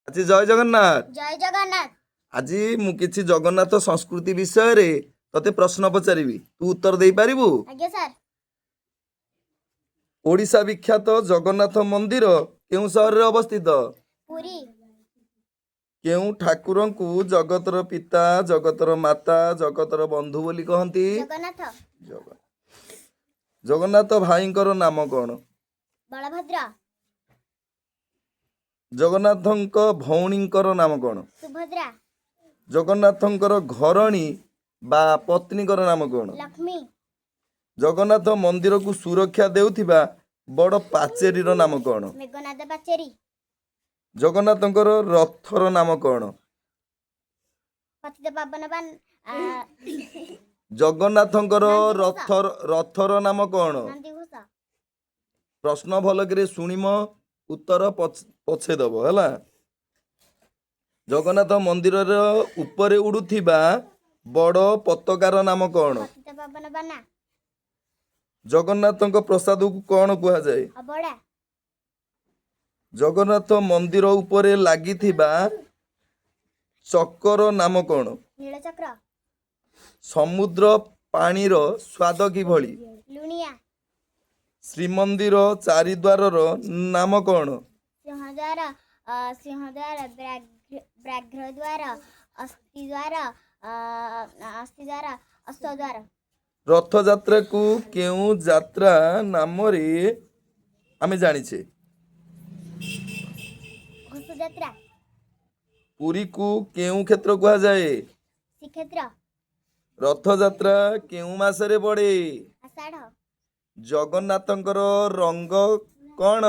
ଆଜି ଜୟ ଜଗନ୍ନାଥ। ଜୟ ଜଗନ୍ନାଥ। ଆଜି ମୁଁ କିଛି ଜଗନ୍ନାଥ ସଂସ୍କୃତି ବିଷୟରେ ତତେ ପ୍ରଶ୍ନ ପଚାରିବି, ତୁ ଉତ୍ତର ଦେଇପାରିବୁ? ଆଜ୍ଞା ସାର୍। ଓଡ଼ିଶା ବିଖ୍ୟାତ ଜଗନ୍ନାଥ ମନ୍ଦିର କେଉଁ ସହରରେ ଅବସ୍ଥିତ? ପୁରୀ। କେଉଁ ଠାକୁରଙ୍କୁ ଜଗତର ପିତା, ଜଗତର ମାତା, ଜଗତର ବନ୍ଧୁ ବୋଲି କହନ୍ତି? ଜଗନ୍ନାଥ। ଜଗନ୍ନାଥ ଭାଇଙ୍କର ନାମ କଣ? ବଳଭଦ୍ର। ଜଗନ୍ନାଥଙ୍କ ଭଉଣୀଙ୍କର ନାମ କଣ? ସୁଭଦ୍ରା। ଜଗନ୍ନାଥଙ୍କର ଘରଣୀ ବା ପତ୍ନୀଙ୍କର ନାମ କଣ? ଲକ୍ଷ୍ମୀ। ଜଗନ୍ନାଥ ମନ୍ଦିରକୁ ସୁରକ୍ଷା ଦେଉଥିବା ବଡ଼ ପାଚେରୀର ନାମ କଣ? ମେଘନାଦ ପାଚେରୀ। ଜଗନ୍ନାଥଙ୍କର ରଥର ନାମ କଣ? ପତିତ ପାବନ ଜଗନ୍ନାଥଙ୍କର ରଥର ନାମ କଣ? ନନ୍ଦିଘୋଷ। ପ୍ରଶ୍ନ ଭଲକରି ଶୁଣିମ, ଉତ୍ତର ପଛେ ଦବ ହେଲା। ଜଗନ୍ନାଥ ମନ୍ଦିରର ଉପରେ ଉଡୁଥିବା ବଡ଼ ପତାକାର ନାମ କଣ? ପତିତ ପାବନ ବାନା। ଜଗନ୍ନାଥଙ୍କ ପ୍ରସାଦକୁ କଣ କୁହାଯାଏ? ଅବଢ଼ା। ଜଗନ୍ନାଥ ମନ୍ଦିର ଉପରେ ଲାଗିଥିବା ଚକର ନାମ କଣ? ନୀଳଚକ୍ର। ସମୁଦ୍ର ପାଣିର ସ୍ୱାଦ କିଭଳି? ଲୁଣିଆ। ଶ୍ରୀମନ୍ଦିର ଚାରିଦ୍ୱାରର ନାମ କଣ? ସିଂହଦ୍ୱାର, ସିଂହଦ୍ୱାର, ବ୍ୟାଘ୍ରଦ୍ୱାର, ଅସ୍ଥିଦ୍ୱାର, ଅଶ୍ୱଦ୍ୱାର। ରଥଯାତ୍ରାକୁ କେଉଁ ଯାତ୍ରା ନାମରେ ଆମେ ଜାଣିଛେ? ଘୋଷଯାତ୍ରା। ପୁରୀକୁ କେଉଁ କ୍ଷେତ୍ର କୁହାଯାଏ? ଶ୍ରୀକ୍ଷେତ୍ର। ରଥଯାତ୍ରା କେଉଁ ମାସରେ ପଡ଼େ? ଆଷାଢ଼। ଜଗନ୍ନାଥଙ୍କର ରଙ୍ଗ କଣ?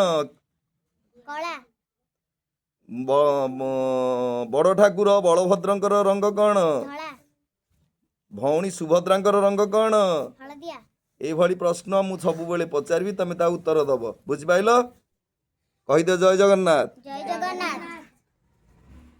କଳା। ବଡ଼ ଠାକୁର ବଳଭଦ୍ରଙ୍କର ରଙ୍ଗ କଣ? ଧଳା। ଭଉଣୀ ସୁଭଦ୍ରାଙ୍କର ରଙ୍ଗ କଣ? ହଳଦିଆ। ଏଇଭଳି ପ୍ରଶ୍ନ ମୁଁ ସବୁବେଳେ ପଚାରିବି, ତମେ ତା ଉତ୍ତର ଦବ। ବୁଝିପାରିଲ? କହିଦିଅ ଜୟ ଜଗନ୍ନାଥ। ଜୟ